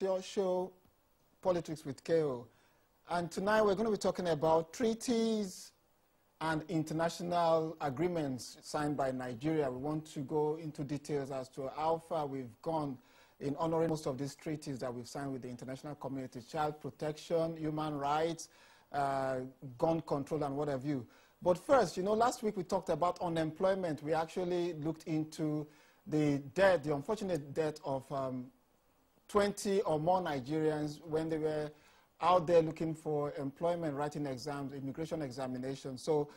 your show, Politics with KO. And tonight we're going to be talking about treaties and international agreements signed by Nigeria. We want to go into details as to how far we've gone in honoring most of these treaties that we've signed with the international community: child protection, human rights, gun control, and what have you. But first, you know, last week we talked about unemployment. We actually looked into the death, the unfortunate death of 20 or more Nigerians when they were out there looking for employment, writing exams, immigration examinations. So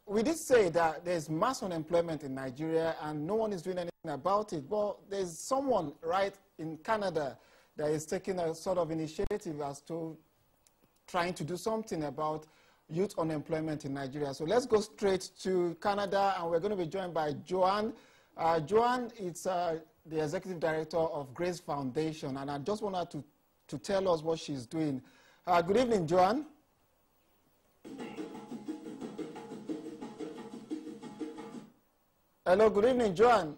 we did say that there's mass unemployment in Nigeria and no one is doing anything about it. Well, there's someone right in Canada that is taking a sort of initiative as to trying to do something about youth unemployment in Nigeria. So let's go straight to Canada, and we're going to be joined by Joanne. Joanne is the executive director of Grace Foundation, and I just want her to tell us what she's doing. Good evening, Joanne. Hello, good evening, Joanne.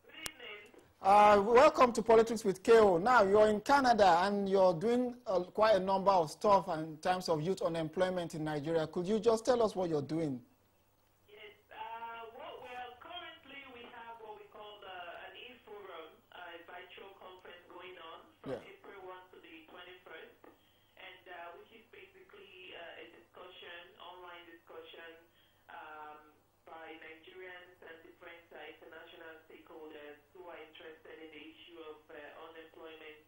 Good evening. Welcome to Politics with KO. Now, you're in Canada, and you're doing quite a number of stuff in terms of youth unemployment in Nigeria. Could you just tell us what you're doing? From April 1 to the 21st, and which is basically a discussion, online discussion by Nigerians and different international stakeholders who are interested in the issue of unemployment,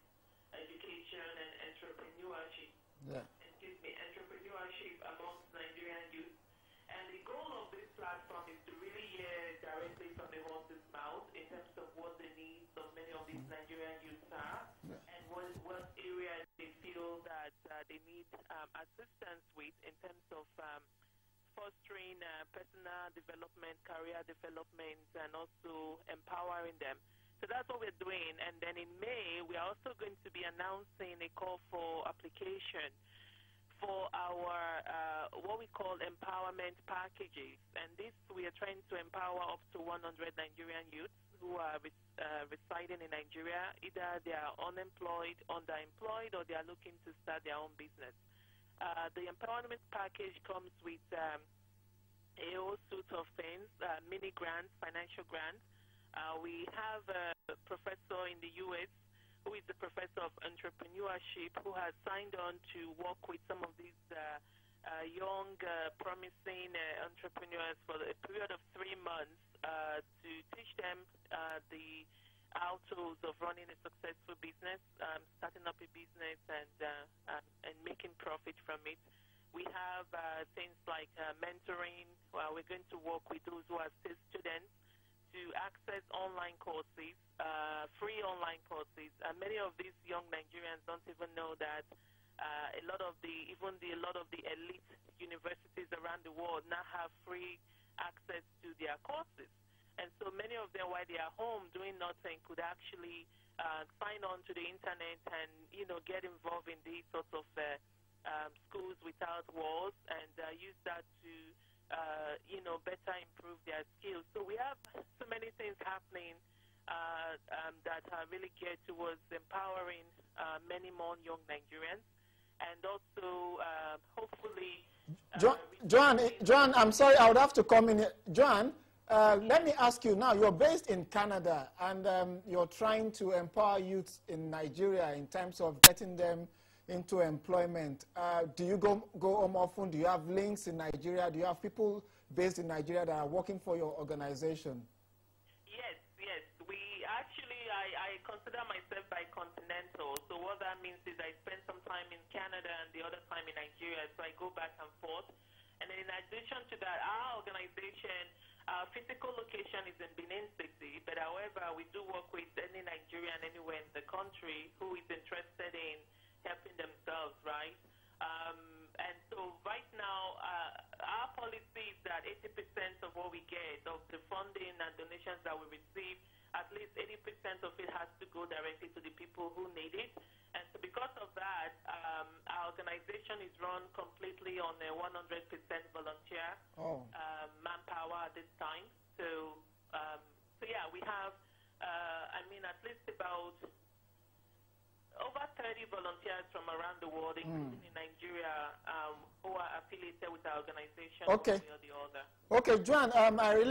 education, and entrepreneurship. Yeah. Entrepreneurship amongst Nigerian youth. And the goal of this platform is to really hear directly from the horse's mouth in terms of what the needs of many of these Nigerian youths are, and what areas they feel that they need assistance with in terms of fostering personal development, career development, and also empowering them. So that's what we're doing. And then in May, we are also going to be announcing a call for application for our what we call empowerment packages. And this, we are trying to empower up to 100 Nigerian youths who are residing in Nigeria. Either they are unemployed, underemployed, or they are looking to start their own business. The empowerment package comes with a whole suite of things, mini grants, financial grants. We have a professor in the U.S. who is the professor of entrepreneurship, who has signed on to work with some of these young, promising entrepreneurs for a period of 3 months to teach them the how tools of running a successful business, starting up a business, and making profit from it. We have things like mentoring. We're going to work with those who are still students to access online courses, free online courses. Many of these young Nigerians don't even know that a lot of the elite universities around the world now have free access to their courses. And so many of them, while they are home doing nothing, could actually sign on to the internet and, you know, get involved in these sorts of schools without walls, and use that to you know, better improve their skills. So we have so many things happening that are really geared towards empowering many more young Nigerians, and also hopefully... Joanne, I'm sorry, I would have to come in here. Joanne, let me ask you now, you're based in Canada, and you're trying to empower youths in Nigeria in terms of getting them into employment. Do you go home often? Do you have links in Nigeria? Do you have people based in Nigeria that are working for your organization? Yes. We actually, I consider myself bicontinental. So what that means is I spend some time in Canada and the other time in Nigeria. So I go back and forth. And then in addition to that, our organization, our physical location is in Benin City. But however, we do work with any Nigerian anywhere in the country who is interested in helping themselves, right? And so right now, our policy is that 80% of what we get, of the funding and donations that we receive, at least 80% of it has to go directly to the people who need it. And so because of that, our organization is run completely on a 100% volunteer manpower at this time. So yeah, we have, I mean, at least about youth volunteers from around the world, including in Nigeria, who are affiliated with our organization Okay. one way or the other. Okay, Joan,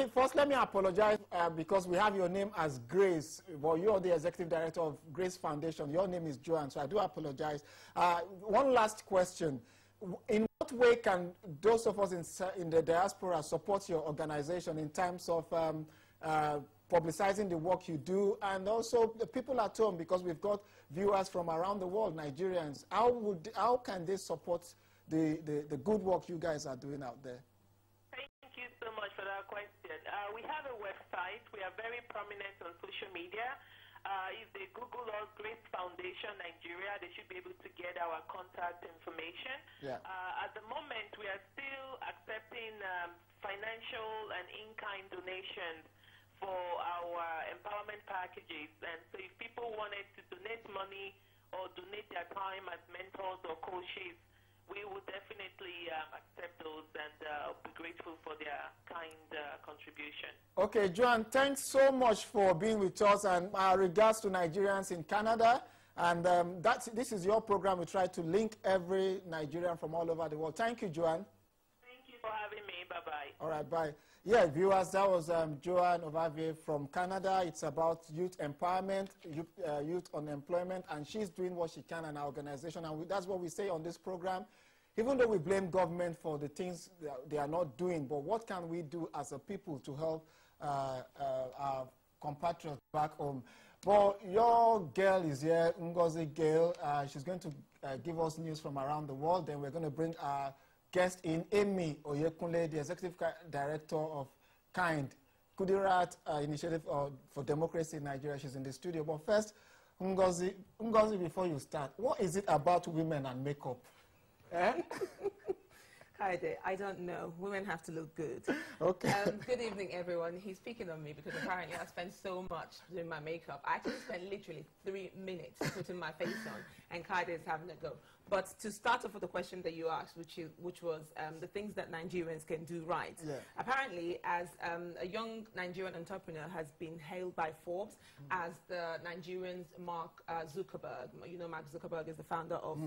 first let me apologize because we have your name as Grace. Well, you're the executive director of Grace Foundation. Your name is Joan, so I do apologize. One last question. In what way can those of us in the diaspora support your organization in terms of publicizing the work you do, and also the people at home, because we've got viewers from around the world, Nigerians? How can they support the good work you guys are doing out there? Thank you so much for that question. We have a website. We are very prominent on social media. If they Google us, Grace Foundation Nigeria, they should be able to get our contact information. Yeah. At the moment, we are still accepting financial and in-kind donations for our empowerment packages. And so if people wanted to donate money or donate their time as mentors or coaches, we would definitely accept those and be grateful for their kind contribution. Okay, Joan, thanks so much for being with us, and our regards to Nigerians in Canada. And this is your program. We try to link every Nigerian from all over the world. Thank you, Joan. Thank you for having me. Bye-bye. All right, bye. Yeah, viewers, that was Joan Ovavie from Canada. It's about youth empowerment, youth unemployment, and she's doing what she can in our organization. And that's what we say on this program. Even though we blame government for the things they are not doing, but what can we do as a people to help our compatriots back home? Well, your girl is here, Ngozi Gail. She's going to give us news from around the world. Then we're going to bring our guest in, Amy Oyekunle, the Executive Director of KIND, Kudirat Initiative for Democracy in Nigeria. She's in the studio. But first, Ngozi, before you start, what is it about women and makeup? Hi there. I don't know. Women have to look good. Okay. Good evening, everyone. He's picking on me because apparently I spent so much doing my makeup. I actually spent literally 3 minutes putting my face on, and Kaide is having a go. But to start off with the question that you asked, which was the things that Nigerians can do right. Yeah. Apparently, as a young Nigerian entrepreneur has been hailed by Forbes as the Nigerian's Mark Zuckerberg. You know, Mark Zuckerberg is the founder of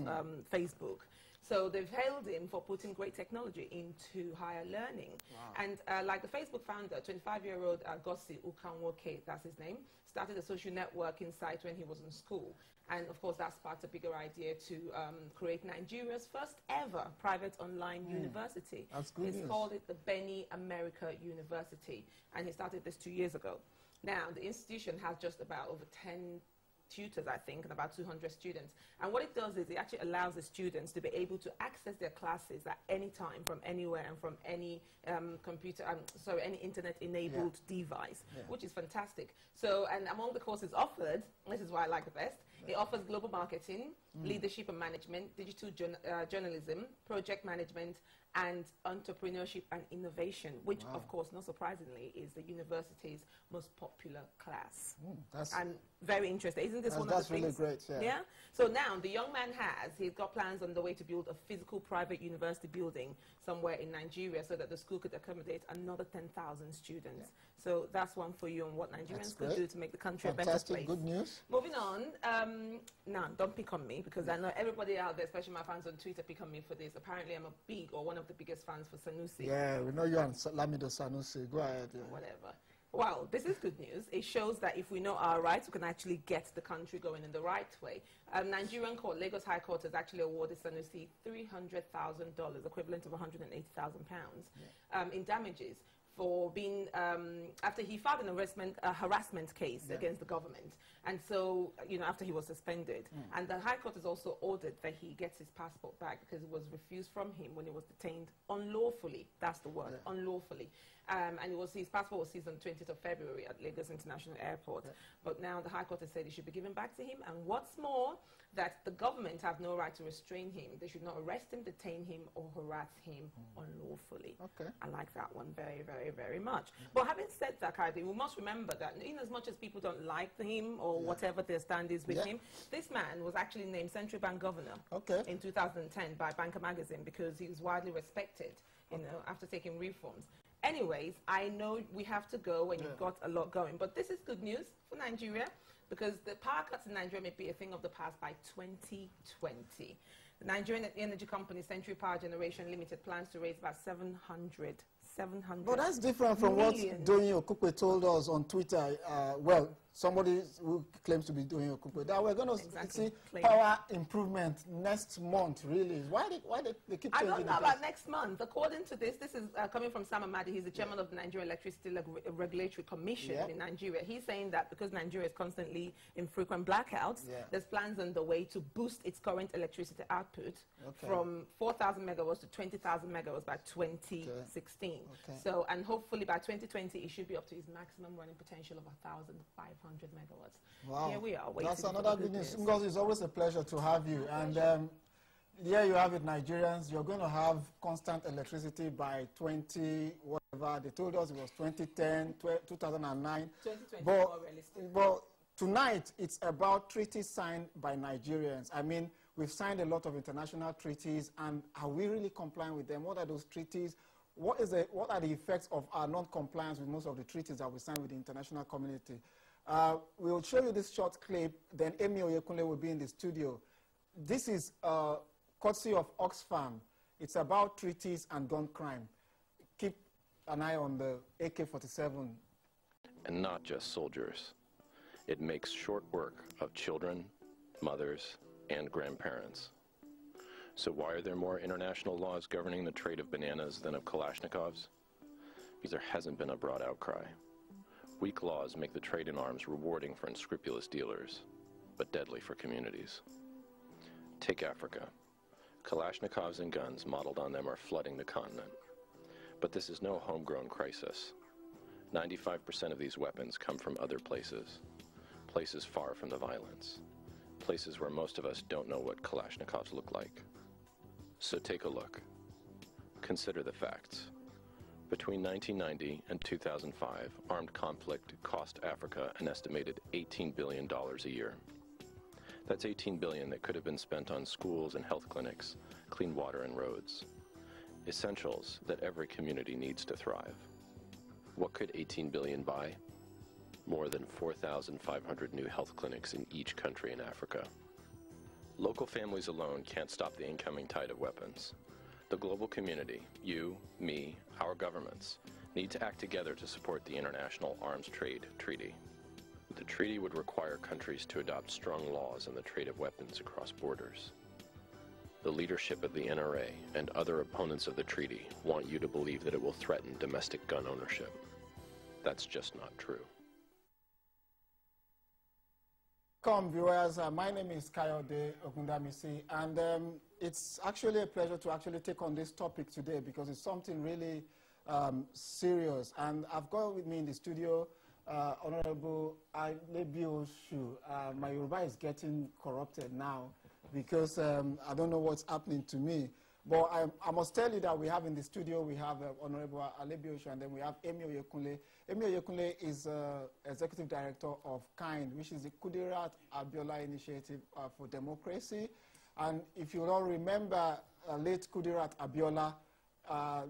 Facebook. So they've hailed him for putting great technology into higher learning. Wow. And like the Facebook founder, 25-year-old Gosi Ukanwoke, that's his name, started a social networking site when he was in school. And of course, that sparked a bigger idea to create Nigeria's first ever private online university. That's good He's news. called it the Benny America University. And he started this 2 years ago. Now, the institution has just about over 10 tutors, I think, and about 200 students. And what it does is it actually allows the students to be able to access their classes at any time, from anywhere, and from any any internet-enabled device, which is fantastic. So, and among the courses offered, this is what I like the best, it offers global marketing, leadership and management, digital journalism, project management, and entrepreneurship and innovation, which, of course, not surprisingly, is the university's most popular class. And very interesting. Isn't this one of the things? That's really great, yeah. So now, the young man he's got plans on the way to build a physical private university building somewhere in Nigeria so that the school could accommodate another 10,000 students. So that's one for you on what Nigerians could do to make the country a better place. Good news. Moving on, now, don't pick on me, because I know everybody out there, especially my fans on Twitter, pick on me for this. Apparently, I'm a big, or one of the biggest fans for Sanusi. Yeah, we know you and Lamido Sanusi. Go ahead. Yeah. Whatever. Wow, this is good news. It shows that if we know our rights, we can actually get the country going in the right way. Nigerian court, Lagos High Court, has actually awarded Sanusi $300,000, equivalent of £180,000, in damages for being, after he filed a harassment case against the government. And so, you know, after he was suspended. And the High Court has also ordered that he gets his passport back because it was refused from him when he was detained unlawfully. That's the word, unlawfully. And his passport was seized on the 20th of February at Lagos International Airport. But now the High Court has said it should be given back to him. And what's more, that the government have no right to restrain him. They should not arrest him, detain him, or harass him unlawfully. Okay. I like that one very, very, very much. But having said that, Kaide, we must remember that in as much as people don't like him or whatever their stand is with him, this man was actually named Central Bank Governor in 2010 by Banker Magazine because he was widely respected, you know, after taking reforms. Anyways, I know we have to go and you've got a lot going, but this is good news for Nigeria. because the power cuts in Nigeria may be a thing of the past by 2020. The Nigerian energy company Century Power Generation Limited plans to raise about 700 But that's different from million. what Doyin Okukwe told us on Twitter. Well, somebody who claims to be Doyin Okukwe, that we're going to see power improvement next month, really. Why they keep changing? I don't know about next month. According to this is coming from Sam Amadi. He's the chairman of the Nigerian Electricity Regulatory Commission in Nigeria. He's saying that because Nigeria is constantly in frequent blackouts, there's plans on the way to boost its current electricity output from 4,000 megawatts to 20,000 megawatts by 2016. So, and hopefully by 2020, it should be up to its maximum running potential of 1,500 megawatts. Wow. Here we are. That's another good news. Because it's always a pleasure to have you. And here you have it, Nigerians. You're going to have constant electricity by 20, whatever. They told us it was 2010, 2009. 2020 is more realistic. But tonight, it's about treaties signed by Nigerians. I mean, we've signed a lot of international treaties, and are we really complying with them? What are those treaties? What are the effects of our non-compliance with most of the treaties that we signed with the international community? We'll show you this short clip, then Emi Oyekunle will be in the studio. This is courtesy of Oxfam. It's about treaties and gun crime. Keep an eye on the AK-47. And not just soldiers. It makes short work of children, mothers, and grandparents. So why are there more international laws governing the trade of bananas than of Kalashnikovs? Because there hasn't been a broad outcry. Weak laws make the trade in arms rewarding for unscrupulous dealers, but deadly for communities. Take Africa. Kalashnikovs and guns modeled on them are flooding the continent. But this is no homegrown crisis. 95% of these weapons come from other places, places far from the violence, places where most of us don't know what Kalashnikovs look like. So take a look. Consider the facts. Between 1990 and 2005, armed conflict cost Africa an estimated $18 billion a year. That's $18 billion that could have been spent on schools and health clinics, clean water and roads. Essentials that every community needs to thrive. What could $18 billion buy? More than 4,500 new health clinics in each country in Africa. Local families alone can't stop the incoming tide of weapons. The global community, you, me, our governments, need to act together to support the International Arms Trade Treaty. The treaty would require countries to adopt strong laws on the trade of weapons across borders. The leadership of the NRA and other opponents of the treaty want you to believe that it will threaten domestic gun ownership. That's just not true. Welcome, viewers. My name is Kayode Ogundamisi, and it's actually a pleasure to actually take on this topic today because it's something really serious. And I've got with me in the studio Honorable Alebioshu. My Yoruba is getting corrupted now because I don't know what's happening to me. But I must tell you that we have in the studio, we have Honorable Alebioshu, and then we have Emi Oyekunle. Emi Oyekunle is Executive Director of KIND, which is the Kudirat Abiola Initiative for Democracy. And if you all remember late Kudirat Abiola,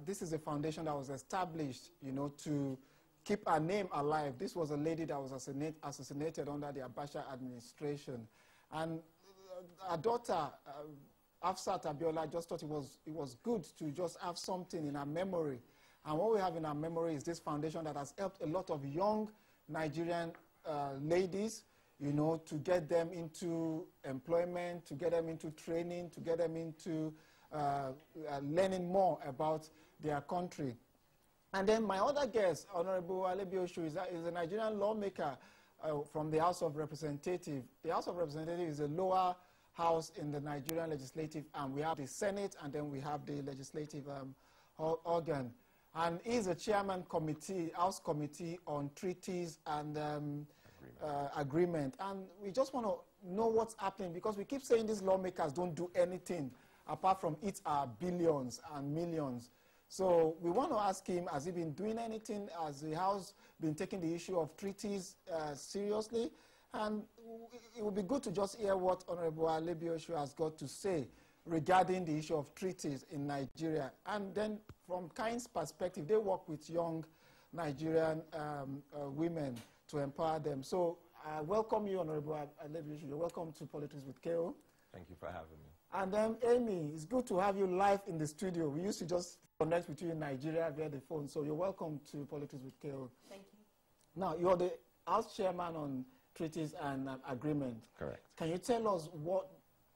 this is a foundation that was established, you know, to keep her name alive. This was a lady that was assassinated under the Abacha administration. And her daughter, Afsat Abiola, just thought it was good to just have something in our memory. And what we have in our memory is this foundation that has helped a lot of young Nigerian ladies, you know, to get them into employment, to get them into training, to get them into learning more about their country. And then my other guest, Honorable Alebioshu, is a Nigerian lawmaker from the House of Representatives. The House of Representatives is a lower house in the Nigerian legislative arm. We have the Senate, and then we have the legislative organ. And he's a chairman committee, House Committee on Treaties and Agreement. And we just want to know what's happening because we keep saying these lawmakers don't do anything apart from eat our billions and millions. So we want to ask him, has he been doing anything? Has the House been taking the issue of treaties seriously? And it would be good to just hear what Honorable Alebioshu has got to say regarding the issue of treaties in Nigeria. And then from KIND's perspective, they work with young Nigerian women to empower them. So I welcome you, Honorable Alebishi. You're welcome to Politics with KO. Thank you for having me. And then, Amy, it's good to have you live in the studio. We used to just connect with you in Nigeria via the phone, so you're welcome to Politics with KO. Thank you. Now, you're the House Chairman on Treaties and Agreement. Correct. Can you tell us what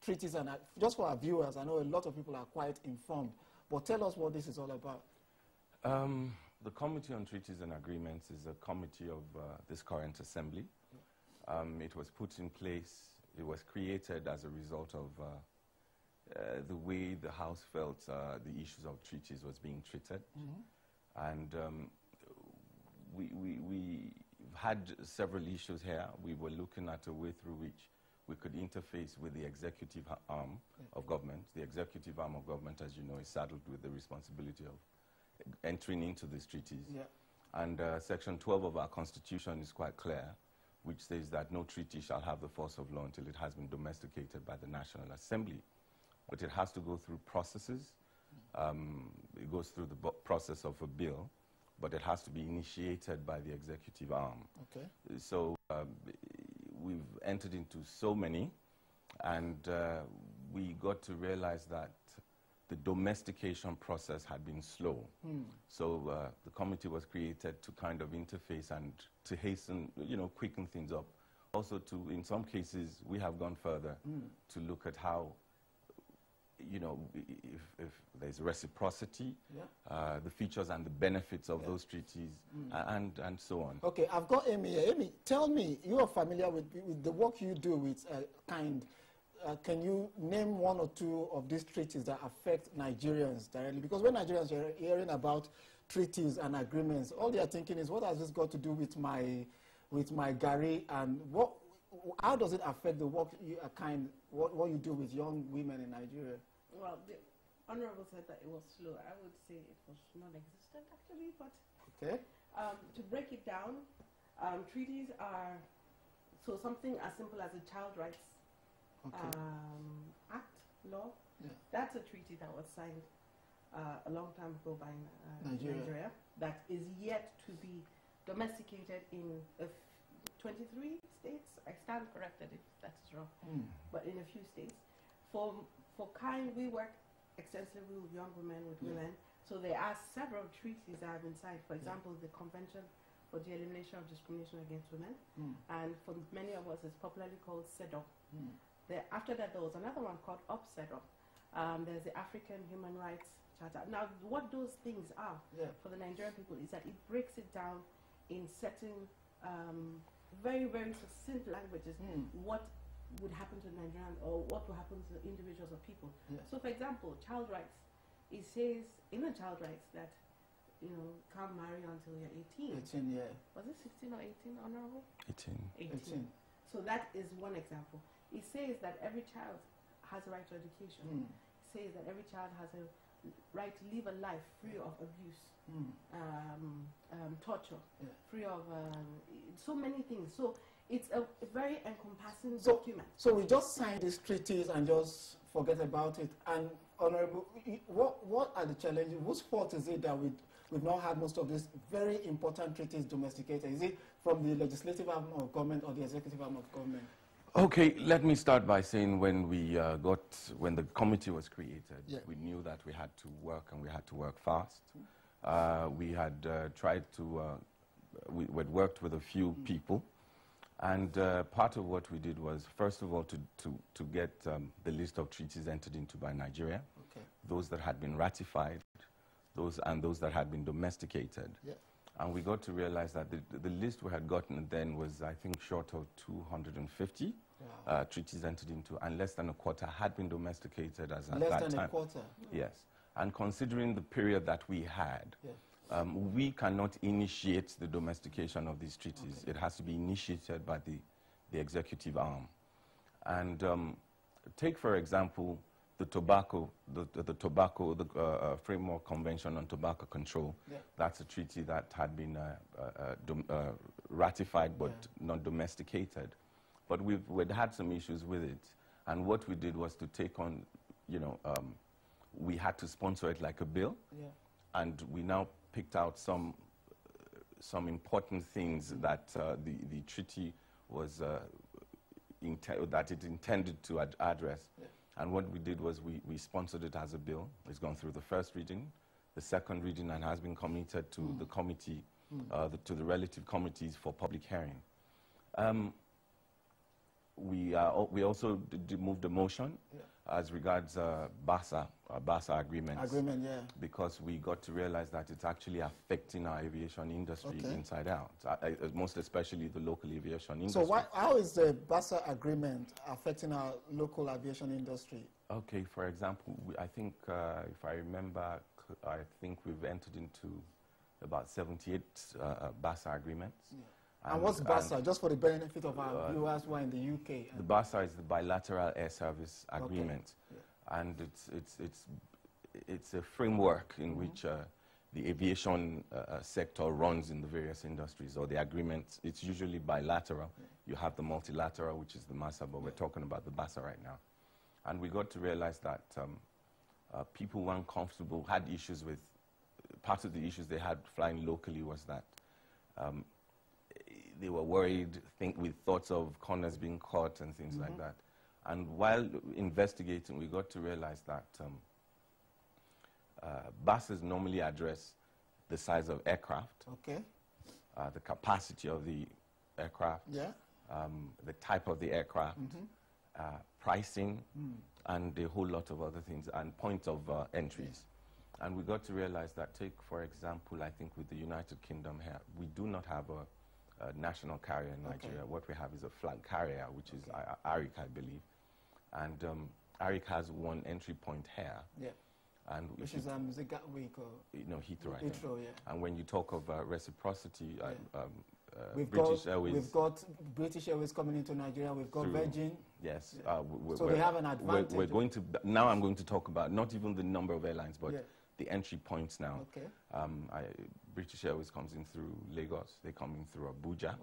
treaties and, just for our viewers, I know a lot of people are quite informed, but tell us what this is all about. The Committee on Treaties and Agreements is a committee of this current assembly. It was put in place, it was created as a result of the way the House felt the issues of treaties was being treated. And we had several issues here. We were looking at a way through which we could interface with the executive arm of government. The executive arm of government, as you know, is saddled with the responsibility of entering into these treaties. And Section 12 of our Constitution is quite clear, which says that no treaty shall have the force of law until it has been domesticated by the National Assembly. But it has to go through processes. It goes through the process of a bill, but it has to be initiated by the executive arm. Okay. So we've entered into so many, and we got to realize that the domestication process had been slow. So the committee was created to kind of interface and to hasten, quicken things up. Also to, in some cases, we have gone further to look at how, if there's reciprocity, the features and the benefits of those treaties, and so on. Okay, I've got Amy here. Amy, tell me, you are familiar with the work you do with KIND. Can you name one or two of these treaties that affect Nigerians directly? Because when Nigerians are hearing about treaties and agreements, all they are thinking is, what has this got to do with my Gary, and how does it affect the work what you do with young women in Nigeria? Well, the Honorable said that it was slow. I would say it was non-existent, actually, but okay. To break it down, treaties are something as simple as a Child Rights Act, law. That's a treaty that was signed a long time ago by Nigeria that is yet to be domesticated in 23 states. I stand corrected if that's wrong, but in a few states. For KIND, we work extensively with young women, with women. So there are several treaties that have been signed. For example, the Convention for the Elimination of Discrimination Against Women, and for many of us, it's popularly called CEDAW. After that, there was another one called UPCEDAW. There's the African Human Rights Charter. Now, what those things are for the Nigerian people is that it breaks it down in certain very, very succinct languages what would happen to Nigerian, or what would happen to individuals or people. So, for example, child rights. It says in the child rights that can't marry until you're 18. 18, yeah. Was it 16 or 18, Honorable? 18. 18. So that is one example. It says that every child has a right to education. It says that every child has a right to live a life free of abuse, torture, free of so many things. So it's a very encompassing document. So we just sign these treaties and just forget about it. And Honorable, what are the challenges? Whose fault is it that we've not had most of these very important treaties domesticated? Is it from the legislative arm of government or the executive arm of government? Okay, let me start by saying when the committee was created, we knew that we had to work, and we had to work fast. We had tried to, we had worked with a few people, and part of what we did was, first of all, to get the list of treaties entered into by Nigeria, those that had been ratified, those that had been domesticated. And we got to realize that the list we had gotten then was, I think, short of 250 treaties entered into, and less than a quarter had been domesticated as at that time. Less than a quarter? Yes. And considering the period that we had, we cannot initiate the domestication of these treaties. It has to be initiated by the executive arm. And take, for example, the Framework Convention on Tobacco Control. That's a treaty that had been ratified but not domesticated. But we'd had some issues with it. And what we did was to take on, we had to sponsor it like a bill. And we now picked out some important things that the treaty was that it intended to address. Yeah. And what we did was we sponsored it as a bill. It's gone through the first reading, the second reading, and has been committed to the committee, to the relative committees for public hearing. We also moved a motion as regards BASA agreements. Agreement, yeah. Because we got to realize that it's actually affecting our aviation industry inside out, most especially the local aviation industry. So how is the BASA agreement affecting our local aviation industry? Okay, for example, I think, if I remember, I think we've entered into about 78 BASA agreements. Yeah. And what's BASA, just for the benefit of our viewers who are in the UK? The BASA is the Bilateral Air Service Agreement. Okay. Yeah. And it's a framework in which the aviation sector runs in the various industries, or the agreements. It's usually bilateral. Yeah. You have the multilateral, which is the MASA, but we're talking about the BASA right now. And we got to realize that people weren't comfortable, had issues with, part of the issues they had flying locally was that they were worried, with thoughts of corners being caught and things like that. And while investigating, we got to realize that buses normally address the size of aircraft, the capacity of the aircraft, the type of the aircraft, pricing, and a whole lot of other things, and points of entries. And we got to realize that, take, for example, I think with the United Kingdom here, we do not have a national carrier in Nigeria. What we have is a flag carrier, which is ARIC, I believe. And ARIC has one entry point here. Yeah. And which is the Gatwick or? No, Heathrow. Heathrow, yeah. And when you talk of reciprocity, British Airways. We've got British Airways coming into Nigeria. We've got Virgin. Yes. Yeah. So we have an advantage. We're going to, now I'm going to talk about not even the number of airlines, but the entry points now. Okay. British Airways comes in through Lagos. They're coming through Abuja.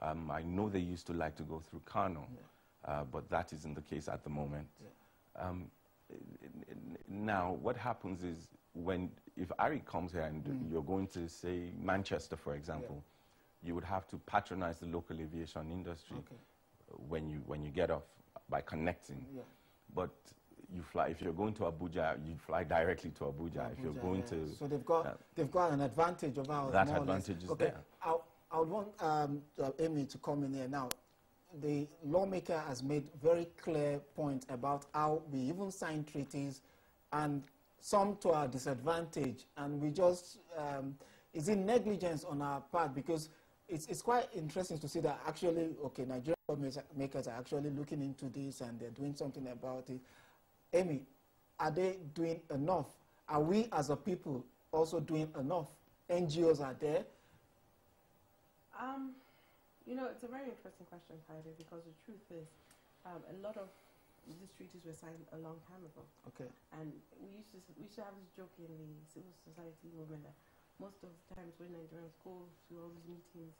Wow. I know they used to like to go through Kano, but that isn't the case at the moment. Yeah. Now, what happens is if ARIC comes here and you're going to, say, Manchester, for example, you would have to patronize the local aviation industry when you get off by connecting. Yeah. But you fly, if you're going to Abuja, you fly directly to Abuja. If you're going to, so they've got an advantage of ours. That advantage is there. I would want Amy to come in here now. The lawmaker has made very clear point about how we even sign treaties, and some to our disadvantage, and we just is it negligence on our part? Because it's quite interesting to see that actually, Nigerian lawmakers are actually looking into this and they're doing something about it. Amy, are they doing enough? Are we as a people also doing enough? NGOs are there? You know, it's a very interesting question, Heidi, because the truth is a lot of these treaties were signed a long time ago. Okay. And we used to have this joke in the civil society movement that most of the times when Nigerians go to all these meetings,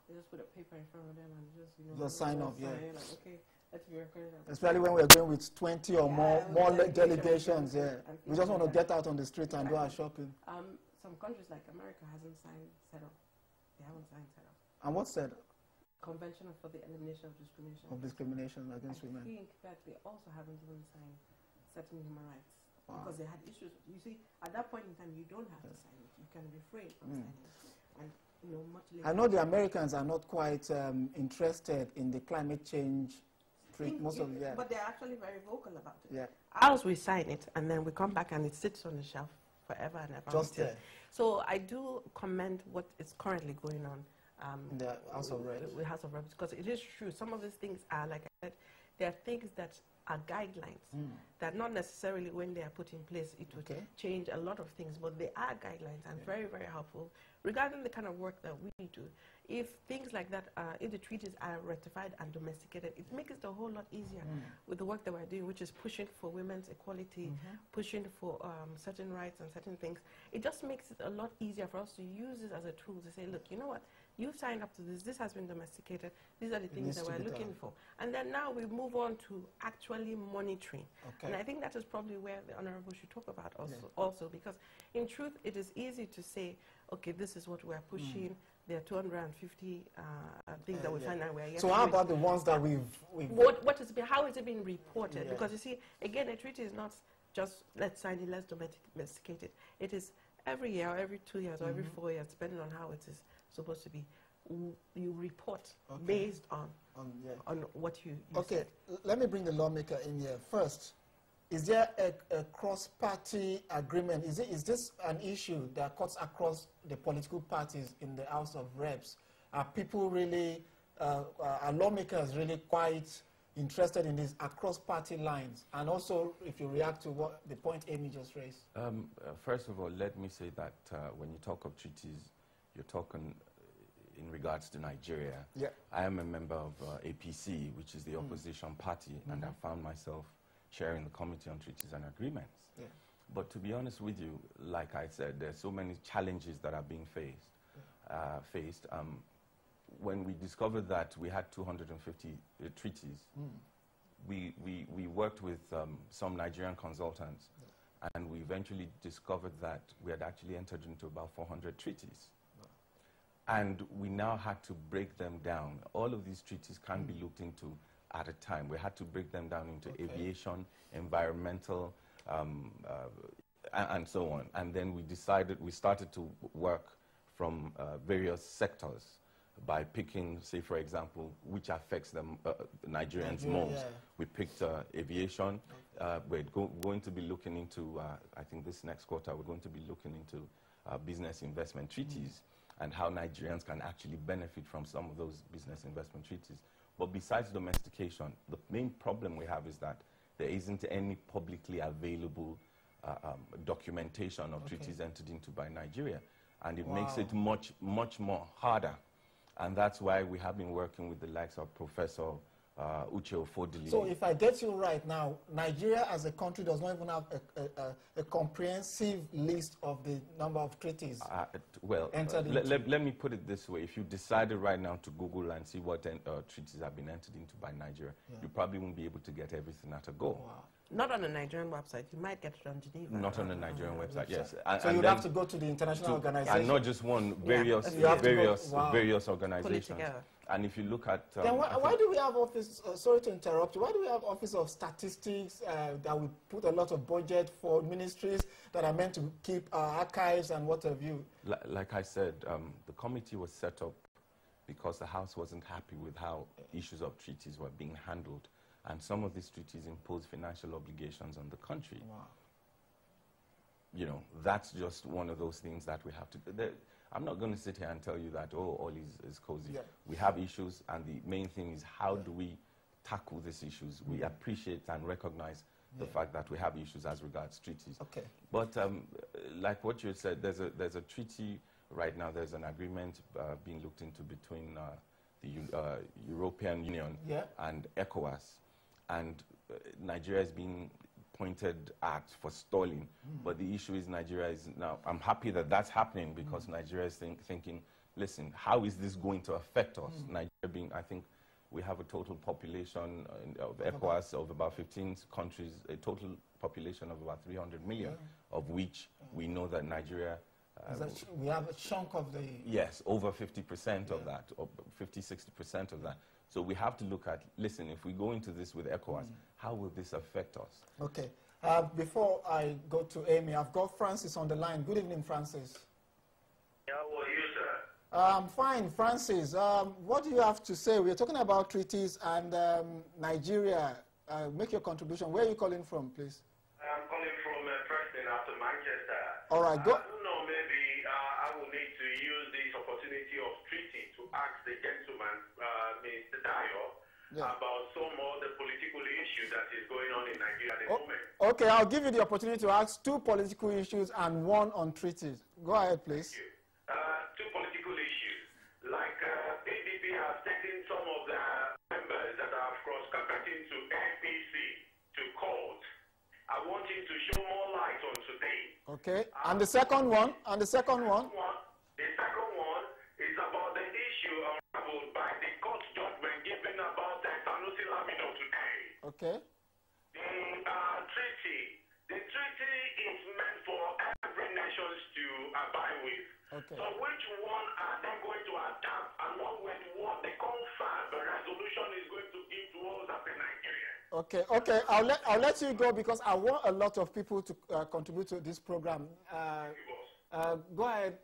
they just put a paper in front of them and just, just sign off, like, okay, let's be recorded. Especially when we're going with 20 or more delegations, we just want to get out on the street and do our shopping. Some countries like America hasn't signed SETO. They haven't signed SETO. And what's SETO? Convention for the Elimination of Discrimination. Of discrimination against women. I think that they also haven't even signed certain human rights because they had issues. You see, at that point in time, you don't have to sign it. You can refrain from signing it. And much later. I know the Americans are not quite interested in the climate change. But they're actually very vocal about it. Yeah. Ours, we sign it, and then we come back, and it sits on the shelf forever and ever. Just there. So I do commend what is currently going on. The House of Reps. With House of Reps, because it is true. Some of these things are, like I said, they are things that are guidelines that not necessarily when they are put in place it would change a lot of things, but they are guidelines and very, very helpful regarding the kind of work that we do. If things like that, if the treaties are ratified and domesticated, it makes it a whole lot easier with the work that we're doing, which is pushing for women's equality, pushing for certain rights and certain things. It just makes it a lot easier for us to use this as a tool to say, look, you know what? You've signed up to this. This has been domesticated. These are the things that we're looking for. And then now we move on to actually monitoring. And I think that is probably where the Honorable should talk about also, because in truth, it is easy to say, okay, this is what we're pushing. there are 250 things that we find out we are yet. So how about the ones that we've how is it being reported? Because you see, again, a treaty is not just let's sign it, let's domesticate it. It is every year, or every 2 years, or every 4 years, depending on how it is supposed to be. You report based on what you said. Let me bring the lawmaker in here. First, is there a cross-party agreement? Is this an issue that cuts across the political parties in the House of Reps? Are people really, are lawmakers really quite interested in these across party lines? And also, if you react to what the point Amy just raised. First of all, let me say that when you talk of treaties, you're talking in regards to Nigeria. Yeah. I am a member of APC, which is the opposition party, and I found myself chairing the Committee on Treaties and Agreements. Yeah. But to be honest with you, like I said, there's so many challenges that are being faced. When we discovered that we had 250 treaties, we worked with some Nigerian consultants, and we eventually discovered that we had actually entered into about 400 treaties. And we now had to break them down. All of these treaties can't be looked into at a time. We had to break them down into aviation, environmental, and so on. And then we started to work from various sectors by picking, say, for example, which affects them, Nigerians most. Yeah. We picked aviation. We're going to be looking into, I think this next quarter, we're going to be looking into business investment treaties and how Nigerians can actually benefit from some of those business investment treaties. But besides domestication, the main problem we have is that there isn't any publicly available documentation of treaties entered into by Nigeria. And it makes it much more harder. And that's why we have been working with the likes of Professor Uche Ofodili. So if I get you right now, Nigeria as a country does not even have a comprehensive list of the number of treaties let me put it this way. If you decided right now to Google and see what treaties have been entered into by Nigeria, you probably won't be able to get everything at a go. Wow. Not on a Nigerian website. You might get it on Geneva. Not on a Nigerian website, yes. So you'd have to go to the international organization. And not just one, various organizations. And if you look at... then why do we have office, sorry to interrupt you, why do we have Office of Statistics that we put a lot of budget for ministries that are meant to keep archives and what have you? Like I said, the committee was set up because the House wasn't happy with how issues of treaties were being handled. And some of these treaties impose financial obligations on the country. Wow. You know, that's just one of those things that we have to... I'm not going to sit here and tell you that, oh, all is cozy. Yeah. We have issues, and the main thing is how do we tackle these issues? We appreciate and recognize the fact that we have issues as regards treaties. Okay. But like what you said, there's a treaty right now, there's an agreement being looked into between the European Union and ECOWAS. And Nigeria is being pointed at for stalling. But the issue is Nigeria is now, I'm happy that that's happening because Nigeria is thinking, listen, how is this going to affect us? Nigeria being, I think we have a total population of ECOWAS of about 15 countries, a total population of about 300 million, of which we know that Nigeria... we have a chunk of the... Yes, over 50% of that, or 50, 60% of that. So we have to look at, listen, if we go into this with ECOWAS, how will this affect us? Okay. Before I go to Amy, I've got Francis on the line. Good evening, Francis. How are you, sir? I'm fine, Francis. What do you have to say? We're talking about treaties and Nigeria. Make your contribution. Where are you calling from, please? I'm calling from Preston after Manchester. All right, go. I don't know, maybe I will need to use this opportunity of treaty to ask the gentleman, Mr. Dayo, about some of the political issues that is going on in Nigeria at the moment. Okay, I'll give you the opportunity to ask 2 political issues and 1 on treaties. Go ahead, please. Thank you. 2 political issues. Like PDP has taken some of the members that are cross-competing to APC to court. I want you to show more light on today. Okay, and the second one? The second one is about the issue unraveled by the court judgment given about the Sanusi Lamido today. Okay. The treaty is meant for every nation to abide with. Okay. So which one are they going to adapt? And what they confirm the resolution is going to give to us as a Nigerian? Okay, okay. I'll let you go because I want a lot of people to contribute to this program. Go ahead.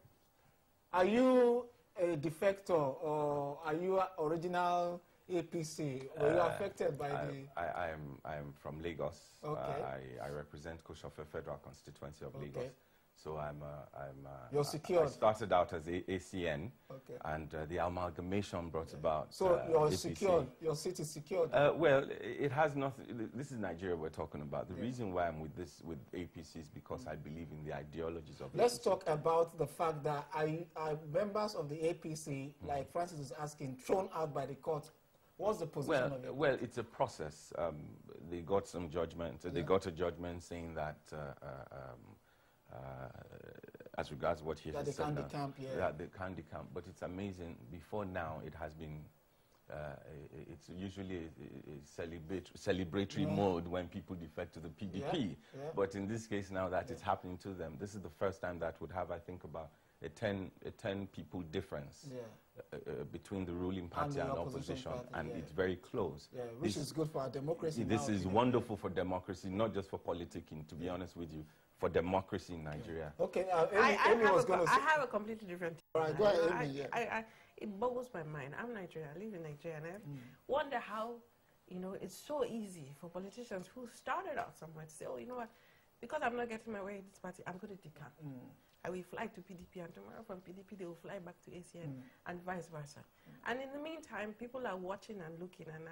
Are you a defector or are you original APC? Were you affected by I am from Lagos. Okay. I represent Koshofe Federal Constituency of Okay. Lagos. So You're secured. I started out as ACN, Okay. and the amalgamation brought about. So you're APC. secured. Your seat is secured. Well, it has nothing. This is Nigeria we're talking about. The reason why I'm with APC is because I believe in the ideologies of. Let's APC. talk about the fact that are members of the APC, like Francis is asking, thrown out by the court. What's the position of it? Well, it's a process. They got some judgment. They got a judgment saying that. As regards what he has said, that they can't decamp. But it's amazing. Before now, it has been. It's usually a celebratory mode when people defect to the PDP. But in this case, now that it's happening to them, this is the first time that would have, I think, about a 10 people difference between the ruling party and the opposition, and it's very close. Which is good for our democracy. This is wonderful for democracy, not just for politicking, to be honest with you, for democracy in Nigeria. Okay, Amy was going to say. I have a completely different. All right, go ahead, Amy. It boggles my mind. I'm Nigerian. I live in Nigeria, and I wonder how, it's so easy for politicians who started out somewhere to say, oh, you know what, because I'm not getting my way in this party, I'm going to decamp. I will fly to PDP, and tomorrow from PDP they will fly back to ACN, and vice versa. And in the meantime, people are watching and looking, and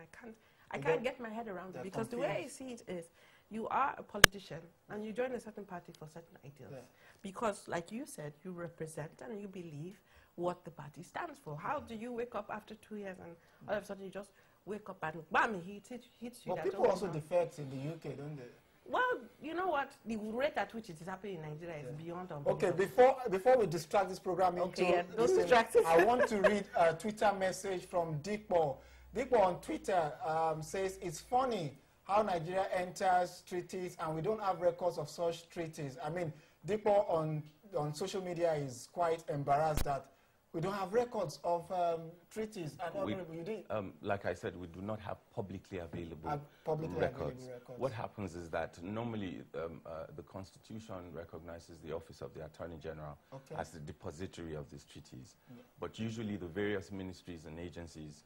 I can't get my head around it, because the way I see it is, you are a politician and you join a certain party for certain ideals. Because, like you said, you represent and you believe what the party stands for. How do you wake up after 2 years and all of a sudden you just wake up and bam, he hits you? But people also defect in the UK, don't they? Well, you know what? The rate at which it is happening in Nigeria is beyond unbelievable. Okay, before we distract this program I want to read a Twitter message from Dikpo. Dikpo on Twitter says, it's funny how Nigeria enters treaties and we don't have records of such treaties. I mean, Dikpo on social media is quite embarrassed that we don't have records of treaties. And like I said, we do not have publicly available records. What happens is that normally the Constitution recognizes the Office of the Attorney General as the depository of these treaties. But usually the various ministries and agencies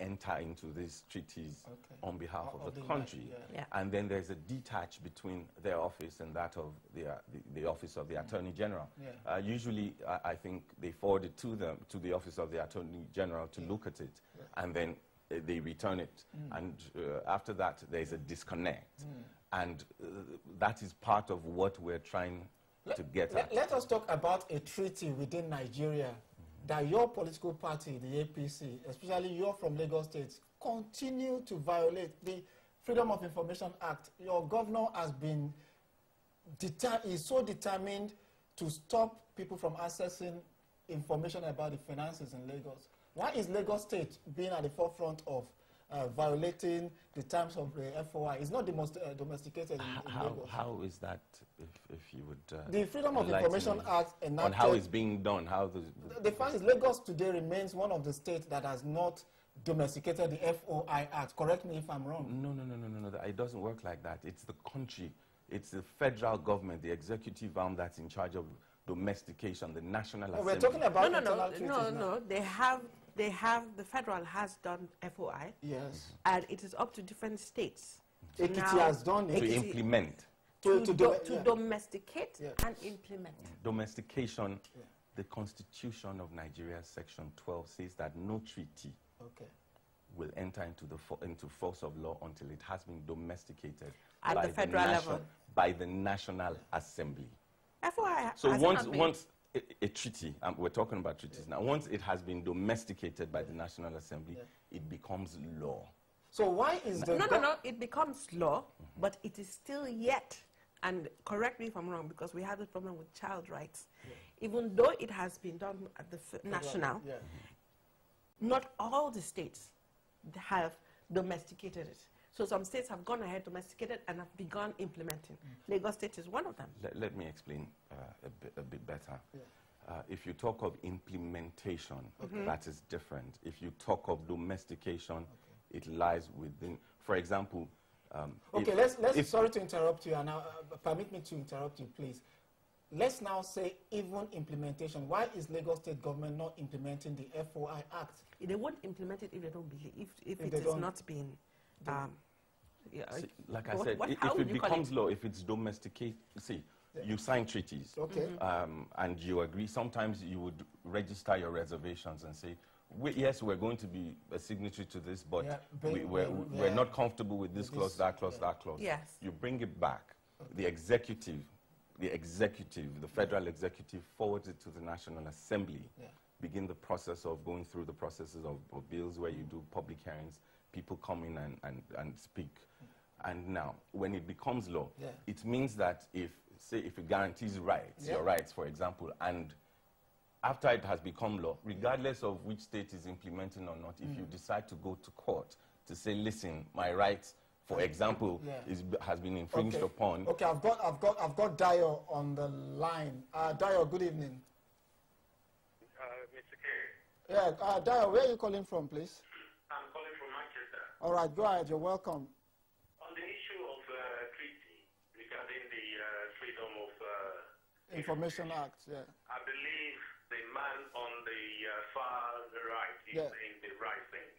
enter into these treaties on behalf of the country. And then there's a detach between their office and that of the Office of the Attorney General. Usually, I think they forward it to the Office of the Attorney General to look at it, and then they return it. And after that, there's a disconnect. And that is part of what we're trying to get at. Let us talk about a treaty within Nigeria that your political party, the APC, especially you're from Lagos State, continue to violate. The Freedom of Information Act. Your governor has been is so determined to stop people from accessing information about the finances in Lagos. Why is Lagos State being at the forefront of violating the terms of the FOI? It's not domesticated in Lagos. How is that, if you would... the Freedom of Information Act enacted... On how it's being done, The fact is, Lagos today remains one of the states that has not domesticated the FOI Act. Correct me if I'm wrong. No. It doesn't work like that. It's the country. It's the federal government, the executive arm that's in charge of domestication, the National Assembly. We're talking about no. They have the federal has done FOI. Yes. And it is up to different states. Ekiti has done it. To implement. To domesticate and implement. Domestication, the Constitution of Nigeria, Section 12, says that no treaty will enter into force of law until it has been domesticated at the federal level by the National Assembly. FOI so once a treaty, we're talking about treaties now, once it has been domesticated by the National Assembly, it becomes law. So why is the... No, it becomes law, but it is still yet, and correct me if I'm wrong, because we have this problem with child rights. Even though it has been done at the national, not all the states have domesticated it. So some states have gone ahead, domesticated, and have begun implementing. Lagos State is one of them. Let me explain a bit better. If you talk of implementation, that is different. If you talk of domestication, it lies within. For example, sorry to interrupt you, and permit me to interrupt you, please. Let's now say even implementation. Why is Lagos State government not implementing the FOI Act? They won't implement it if they don't believe, if it is not being. Like I said, if it becomes law, if it's domesticated, you sign treaties, and you agree. Sometimes you would register your reservations and say, yes, we're going to be a signatory to this, but we're not comfortable with this clause, that clause, that clause. Yes. You bring it back. The executive, the federal executive forwards it to the National Assembly. Begin the process of going through the processes of bills where you do public hearings. People come in and speak. And now, when it becomes law, it means that if it guarantees rights, your rights, for example, and after it has become law, regardless of which state is implementing or not, if you decide to go to court to say, listen, my rights, for example, has been infringed upon. Okay, I've got Dayo on the line. Dayo, good evening. Mr. K. Yeah, Dayo, where are you calling from, please? I'm calling from Manchester. All right, go ahead. You're welcome. On the issue of treaty regarding the Freedom of Information Act, I believe the man on the far right is saying the right thing.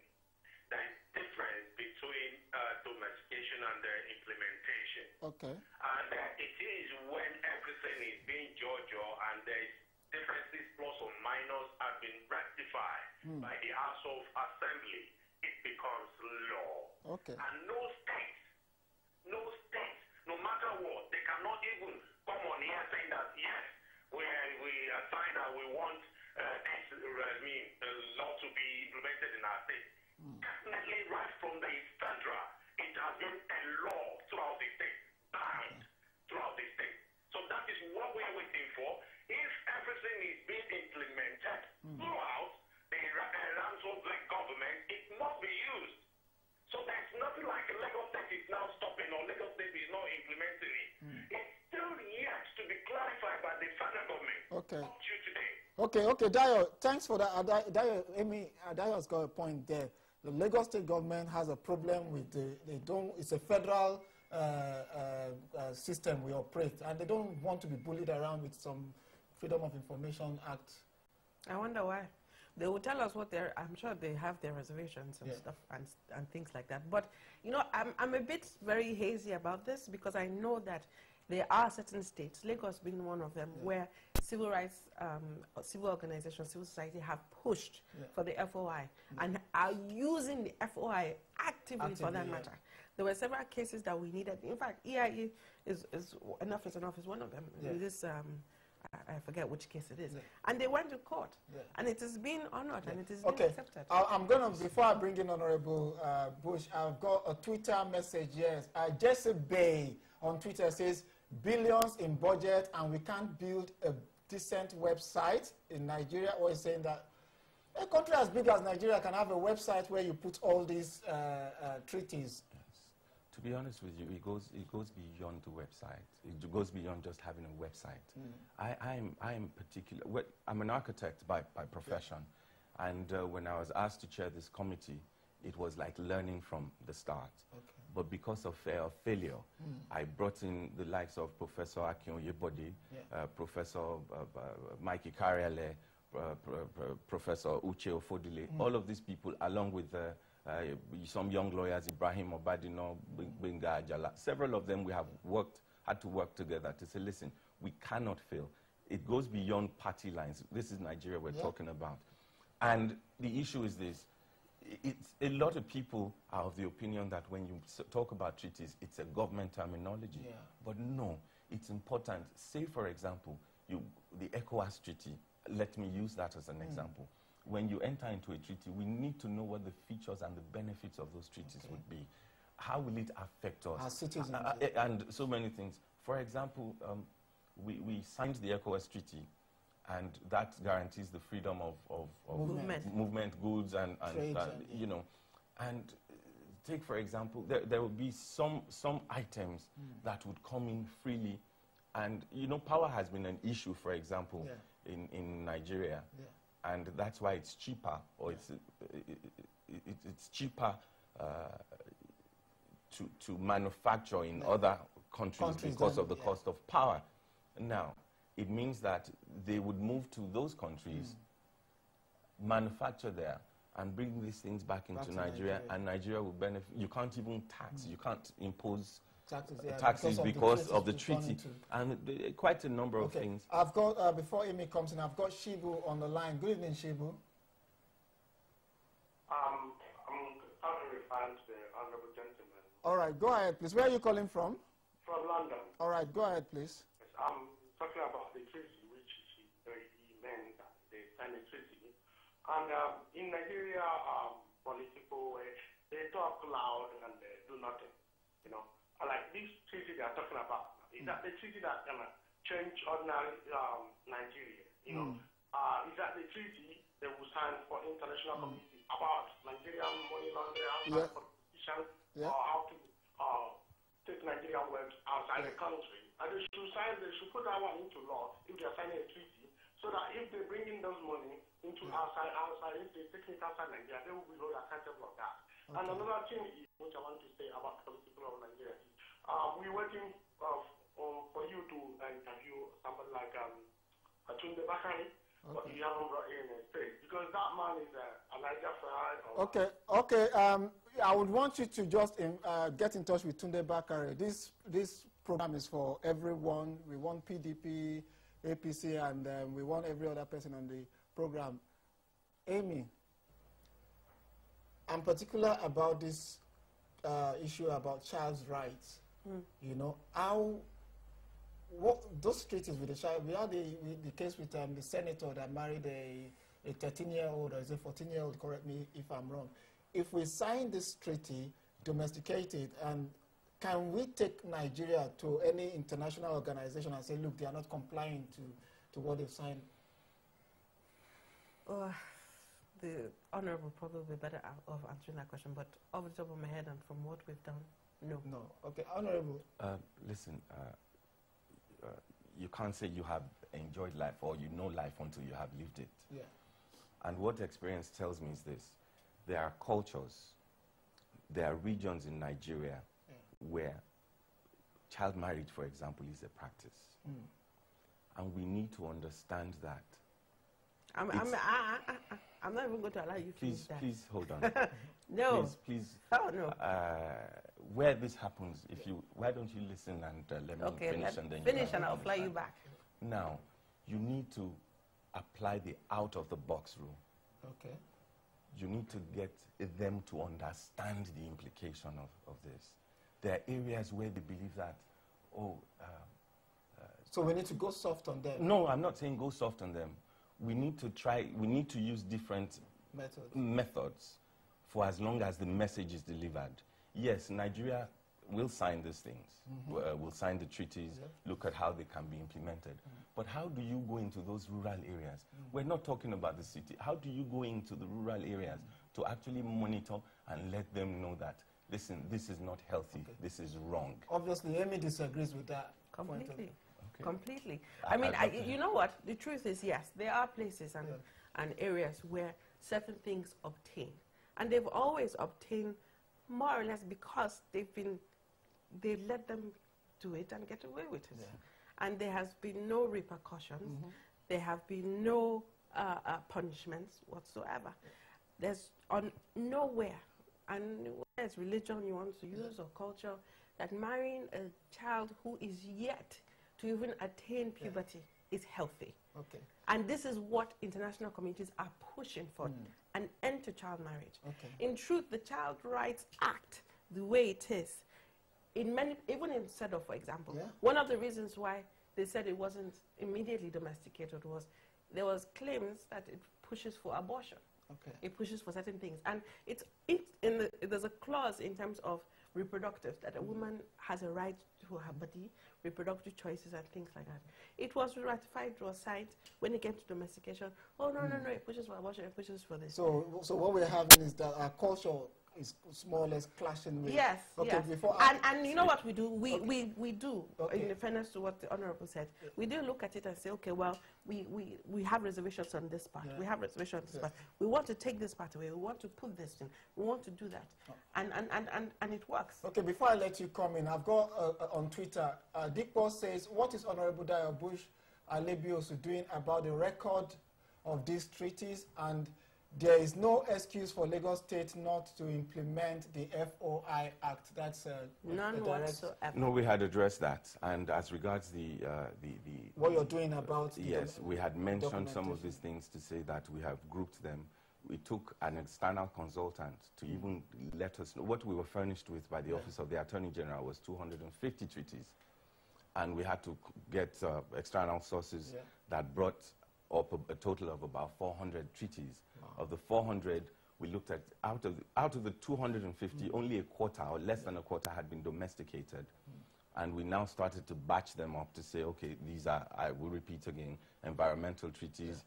There is difference between domestication and implementation. Okay. And it is when everything is being judged and there is differences plus or minus have been rectified by the House of Assembly, it becomes law. Okay. And no state, no matter what, they cannot even come on here saying that, yes, we assign and we want this law to be implemented in our state. Definitely right from the federal, it has been a law throughout the state, banned throughout the state. So that is what we are waiting for. If everything is being implemented throughout the realms of the government, it must be used. So there's nothing like Lagos State is now stopping or Lagos State is not implementing it. It's still yet to be clarified by the federal government. Okay. Up to today. Okay, Dayo, thanks for that. Dayo's got a point there. The Lagos State government has a problem with it's a federal system we operate, and they don't want to be bullied around with some Freedom of Information Act. I wonder why. They will tell us what I'm sure they have their reservations and stuff and things like that. But, you know, I'm a bit very hazy about this because I know that there are certain states, Lagos being one of them, where civil rights, civil organizations, civil society have pushed for the FOI and are using the FOI actively for that matter. There were several cases that we needed. In fact, EIE is enough is one of them. This, I forget which case it is. And they went to court. And it is being honored and it is being accepted. I'm going to, before I bring in Honorable Bush, I've got a Twitter message, Jesse Bay on Twitter says, billions in budget and we can't build a decent website in Nigeria. Or is saying that a country as big as Nigeria can have a website where you put all these treaties. To be honest with you, it goes beyond the website. It goes beyond just having a website. I'm particular. I'm an architect by profession, and when I was asked to chair this committee, it was like learning from the start. But because of failure, I brought in the likes of Professor Akin Oyebode, Professor Mikey Kariale, Professor Uche Ofodile, all of these people, along with some young lawyers, Ibrahim Obadino, Benga Ajala, several of them we have had to work together to say, listen, we cannot fail. It goes beyond party lines. This is Nigeria we're talking about. And the issue is this. A lot of people are of the opinion that when you talk about treaties, it's a government terminology. But no, it's important. Say, for example, the ECOWAS treaty, let me use that as an example. When you enter into a treaty, we need to know what the features and the benefits of those treaties would be. How will it affect us? As citizens. And so many things. For example, we signed the ECOWAS treaty, and that guarantees the freedom of movement, goods, and you know. And take, for example, there will be some items that would come in freely And, you know, power has been an issue, for example, in Nigeria. Yeah. And that's why it's cheaper, or it's cheaper to manufacture in other countries because of the cost of power. Now, it means that they would move to those countries, manufacture there, and bring these things back into Nigeria, and Nigeria will benefit. You can't even tax, you can't impose taxes because of the treaty, and quite a number of things. I've got, before Amy comes in, I've got Shibu on the line. Good evening, Shibu. I'm referring to the honorable gentleman. All right, go ahead, please. Where are you calling from? From London. All right, go ahead, please. Yes, I'm talking about the treaty, which he meant that they signed a treaty. And in Nigeria, political, they talk loud and they do nothing, you know. Like this treaty they are talking about, is that the treaty that can change ordinary Nigeria, you know? Is that the treaty they will sign for international community about Nigerian money laundering, politicians, or how to take Nigerian wealth outside the country? And they should put that one into law if they are signing a treaty, so that if they bring in those money into outside, if they take it outside Nigeria, they will be held accountable of that. And another thing which I want to say about the political of Nigeria is we're waiting for you to interview somebody like Tunde Bakari, but you haven't brought in a state, because that man is a Niger friend. I would want you to just get in touch with Tunde Bakari. This program is for everyone. We want PDP, APC, and we want every other person on the program. Amy, I'm particular about this issue about child's rights. You know, those treaties with the child, we had the case with the senator that married a 13-year-old, or is a 14-year-old, correct me if I'm wrong. If we sign this treaty, domesticate it, and can we take Nigeria to any international organization and say, look, they are not complying to what they've signed? The Honorable probably be better of answering that question, but off the top of my head and from what we've done, no. No. Okay, Honorable. Listen, you can't say you have enjoyed life or you know life until you have lived it. Yeah. And what experience tells me is this. There are cultures, there are regions in Nigeria where child marriage, for example, is a practice. And we need to understand that. I'm not even going to allow you to finish that. Please hold on. No. Please. Oh, no. Where this happens, why don't you listen and let me finish, and then finish and I'll fly you back. Now, you need to apply the out-of-the-box rule. Okay. You need to get them to understand the implication of this. There are areas where they believe that, so we need to go soft on them. No, I'm not saying go soft on them. We need to use different methods for as long as the message is delivered. Yes, Nigeria will sign these things. We'll sign the treaties, look at how they can be implemented. But how do you go into those rural areas? We're not talking about the city. How do you go into the rural areas to actually monitor and let them know that, listen, this is not healthy, this is wrong? Obviously, Amy disagrees with that. Completely. Completely. I mean, you know what? The truth is, yes, there are places and areas where certain things obtain. And they've always obtained more or less because they let them do it and get away with it. And there has been no repercussions. There have been no punishments whatsoever. There's nowhere, and whether it's religion you want to use or culture, that marrying a child who is yet to even attain puberty is healthy. Okay. And this is what international communities are pushing for, an end to child marriage. Okay. In truth, the Child Rights Act, the way it is, even in SEDO, for example, one of the reasons why they said it wasn't immediately domesticated was there was claims that it pushes for abortion. Okay. It pushes for certain things. And there's a clause in terms of reproductive, that a woman has a right to her body, reproductive choices and things like that. It was ratified, it was signed. When it came to domestication, oh, no, it pushes for abortion, it pushes for this. So what we're having is that our culture is more or less clashing with. Yes. Okay. Yes. Before and you know what we do? We do, okay. in fairness to what the Honourable said, we do look at it and say, okay, well, we have reservations on this part. We have reservations on this part. We want to take this part away. We want to put this in. We want to do that. And it works. Okay, before I let you come in, I've got on Twitter, Dick Paul says, what is Honorable Dio Bush Alebios doing about the record of these treaties? And there is no excuse for Lagos State not to implement the FOI Act. That's none whatsoever. No, we had addressed that. And as regards the what you're doing about yes, we had mentioned some of these things to say that we have grouped them. We took an external consultant to even let us know. What we were furnished with by the Office of the Attorney General was 250 treaties. And we had to get external sources that brought up a total of about 400 treaties. Wow. Of the 400, we looked at, out of the 250, only a quarter or less than a quarter had been domesticated. And we now started to batch them up to say, okay, these are, I will repeat again, environmental treaties,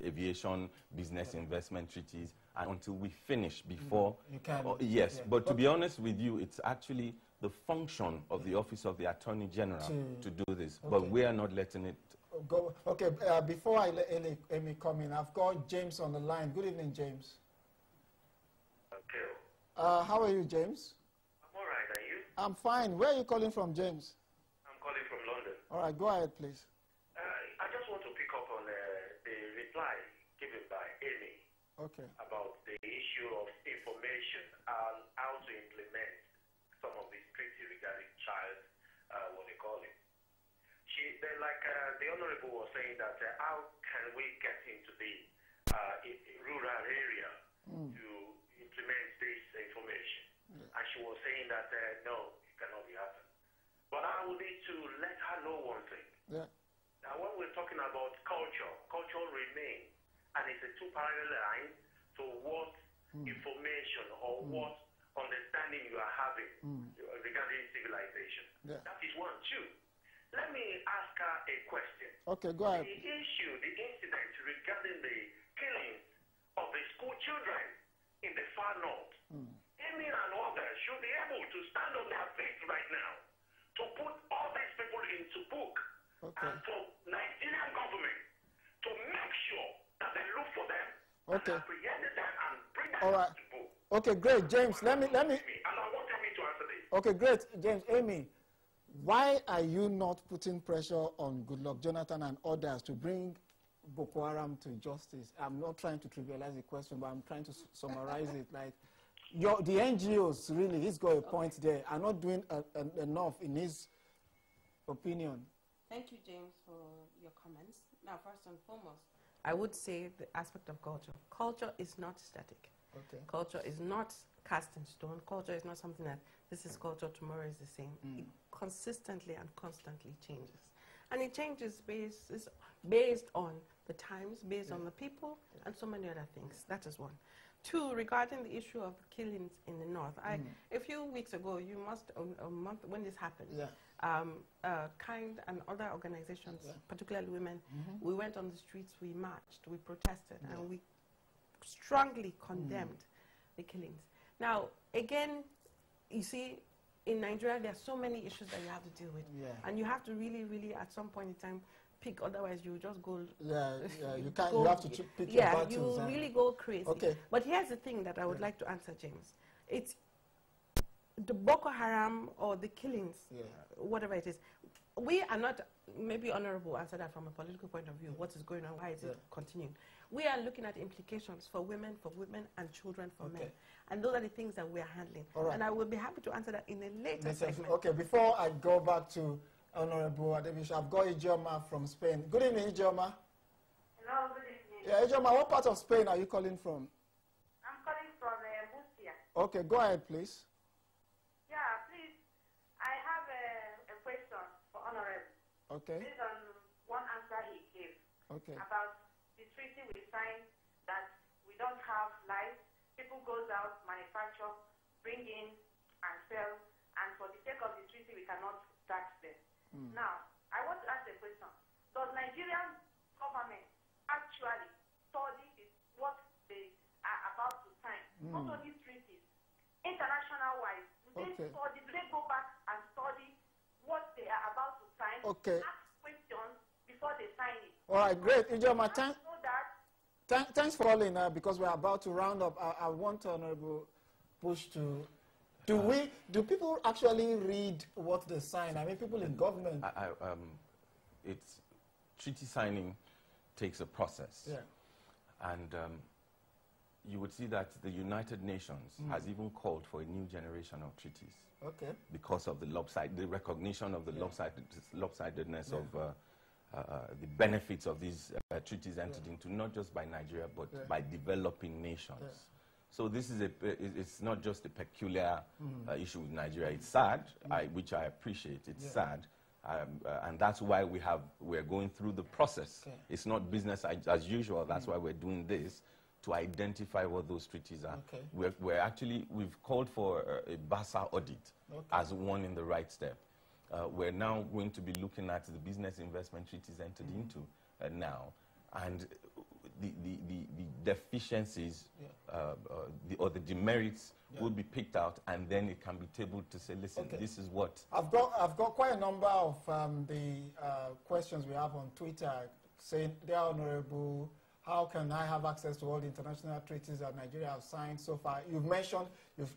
aviation, business investment treaties, and until we finish before. You can. Yes, but to be honest with you, it's actually the function of the Office of the Attorney General to do this, but we are not letting it go. Okay, before I let Amy come in, I've got James on the line. Good evening, James. Okay. How are you, James? I'm all right, are you? I'm fine. Where are you calling from, James? I'm calling from London. All right, go ahead, please. I just want to pick up on the reply given by Amy about the issue of information and how to implement some of these treaties regarding child, what they call it. The Honorable was saying that how can we get into the rural area to implement this information? And she was saying that no, it cannot be happened. But I would need to let her know one thing. Now, when we're talking about culture remains, and it's a two parallel line to what information or what understanding you are having regarding civilization. That is one. Two, let me ask her a question. Okay, go ahead. The incident regarding the killings of the school children in the far north, Amy and others should be able to stand on their feet right now to put all these people into book and for Nigerian government to make sure that they look for them and apprehend them and bring them to book. Okay, great, James. Let me. And I want Amy to answer this. Okay, great, James. Amy, why are you not putting pressure on Goodluck Jonathan and others to bring Boko Haram to justice? I'm not trying to trivialize the question, but I'm trying to summarize it. Like, the NGOs, really, he's got a point there, are not doing enough in his opinion. Thank you, James, for your comments. Now, first and foremost, I would say the aspect of culture. Culture is not static. Culture is not cast in stone. Culture is not something that this is culture, tomorrow is the same. It consistently and constantly changes. And it changes based on the times, based on the people, and so many other things. That is one. Two, regarding the issue of killings in the north. A few weeks ago, a month when this happened, KIND and other organizations, particularly women, we went on the streets, we marched, we protested, and we strongly condemned the killings. Now, again, you see, in Nigeria, there are so many issues that you have to deal with. And you have to really, really, at some point in time, pick, otherwise you just go... you can't, you have to pick your battles. You really go crazy. But here's the thing that I would like to answer, James. It's the Boko Haram or the killings, whatever it is. We are not, maybe Honorable answer that from a political point of view, what is going on, why is it continuing? We are looking at implications for women, and children, for men. And those are the things that we are handling. And I will be happy to answer that in a later segment. Okay, before I go back to Honorable Adebish, I've got Ijoma from Spain. Good evening, Ijoma. Hello, good evening. Yeah, Ijoma, what part of Spain are you calling from? I'm calling from Murcia. Okay, go ahead, please. Yeah, please. I have a question for Honorable. Okay. Based on one answer he gave about the treaty we signed that we don't have life. People goes out, manufacture, bring in and sell, and for the sake of the treaty, we cannot tax them. Now, I want to ask a question. Does Nigerian government actually study what they are about to sign? Not only they study? Do they go back and study what they are about to sign? Okay. Ask questions before they sign it. All right, great. Ijoma, thanks for calling because we're about to round up. I want Honorable Bush to... Do people actually read what they sign? I mean, people in government... It's treaty signing takes a process. Yeah. And you would see that the United Nations has even called for a new generation of treaties. Okay. Because of the recognition of the lopsidedness of the benefits of these treaties entered into, not just by Nigeria, but by developing nations. Yeah. So this is it's not just a peculiar issue with Nigeria. It's sad, which I appreciate. It's sad. And that's why we're going through the process. Okay. It's not business as usual. That's why we're doing this, to identify what those treaties are. Okay. We've called for a BASA audit as one in the right step. We're now going to be looking at the business investment treaties entered into now, and the deficiencies or the demerits will be picked out, and then it can be tabled to say, listen, this is what... I've got quite a number of the questions we have on Twitter saying, dear Honorable, how can I have access to all the international treaties that Nigeria have signed so far? You've mentioned,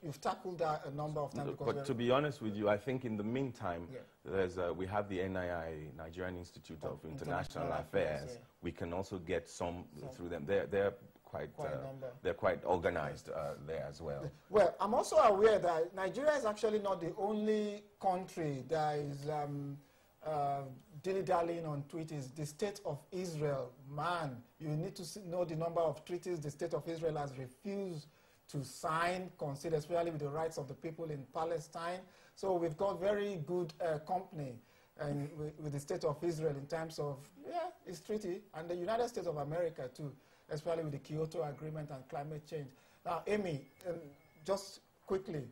you've tackled that a number of times. But to be honest with you, I think in the meantime, we have the NII, Nigerian Institute of International Affairs. Yeah. We can also get some through them. They're quite organized there as well. Well, I'm also aware that Nigeria is actually not the only country that is dilly-dallying on treaties. The state of Israel, man, you need to know the number of treaties the state of Israel has refused to sign, consider, especially with the rights of the people in Palestine. So we've got very good company and with the state of Israel in terms of, its treaty, and the United States of America too, especially with the Kyoto Agreement and climate change. Now, Amy, just quickly,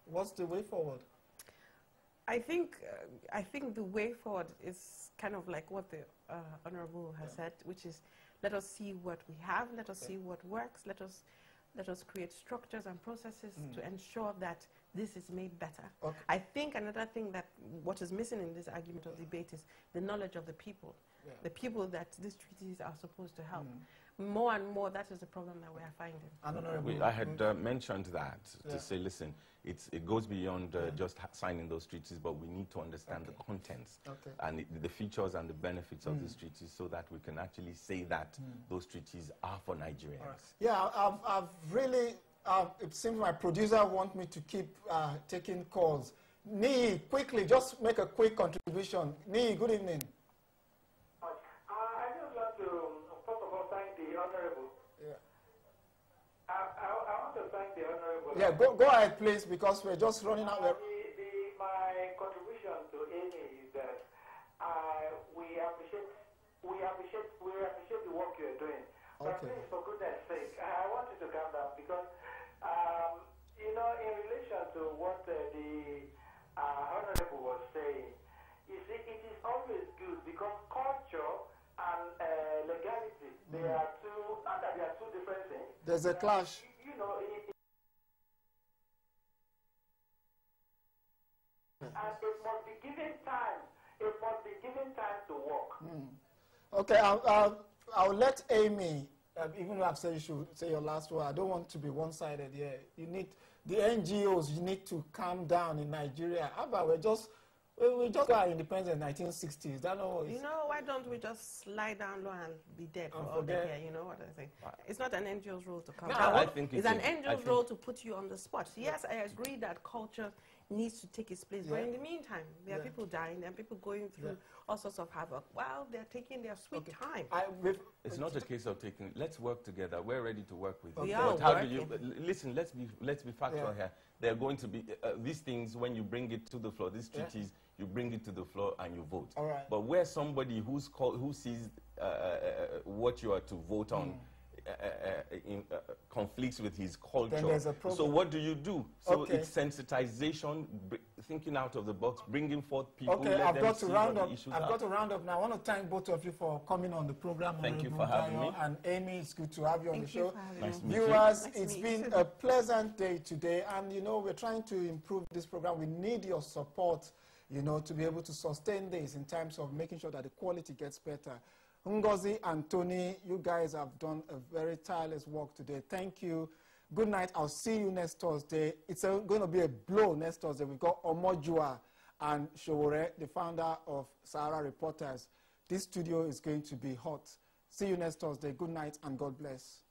what's the way forward? I think the way forward is kind of like what the Honorable has said, which is let us see what we have, let us see what works, let us create structures and processes to ensure that this is made better. Okay. I think another thing that what is missing in this argument or debate is the knowledge of the people, the people that these treaties are supposed to help. More and more, that is the problem that we are finding. I had mentioned that to say, listen, it goes beyond just signing those treaties, but we need to understand the contents and the features and the benefits of these treaties so that we can actually say that those treaties are for Nigerians. Right. Yeah, I've really, it seems my producer wants me to keep taking calls. Nee, quickly, just make a quick contribution. Nee, good evening. Yeah, go ahead, please, because we're just running out. My contribution to Amy is that we appreciate the work you're doing. But please, for goodness sake, I want you to calm down because, in relation to what the Honorable was saying, you see, it is always good because culture and legality, they are two, not that they are two different things. There's a clash. And it must be given time. It must be given time to work. Okay, I'll let Amy, even though I've said you should say your last word, I don't want to be one-sided here. You need, the NGOs, you need to calm down in Nigeria. How about we just got our independence in the 1960s? That why don't we just lie down low and be dead for all the year? You know what I think? It's not an NGO's role to calm down. I think it's an NGO's role to put you on the spot. Yes, I agree that culture needs to take its place. But in the meantime, there are people dying, there are people going through all sorts of havoc. Well, they're taking their sweet time. It's not a case of taking, let's work together. We're ready to work with you. We are how do you, listen, let's be factual here. They're going to be, these things, when you bring it to the floor, these treaties, you bring it to the floor and you vote. But where somebody who sees what you are to vote on conflicts with his culture. Then there's a problem. So what do you do? So it's sensitization, thinking out of the box, bringing forth people. Okay, I've got to round up now. I want to thank both of you for coming on the program. Thank you for having me. And Amy, it's good to have you on the show. Nice to meet you. Viewers, it's been a pleasant day today, and you know, we're trying to improve this program. We need your support, you know, to be able to sustain this in terms of making sure that the quality gets better. Ngozi and Tony, you guys have done a very tireless work today. Thank you. Good night. I'll see you next Thursday. It's going to be a blow next Thursday. We've got Omojua and Showore, the founder of Sahara Reporters. This studio is going to be hot. See you next Thursday. Good night and God bless.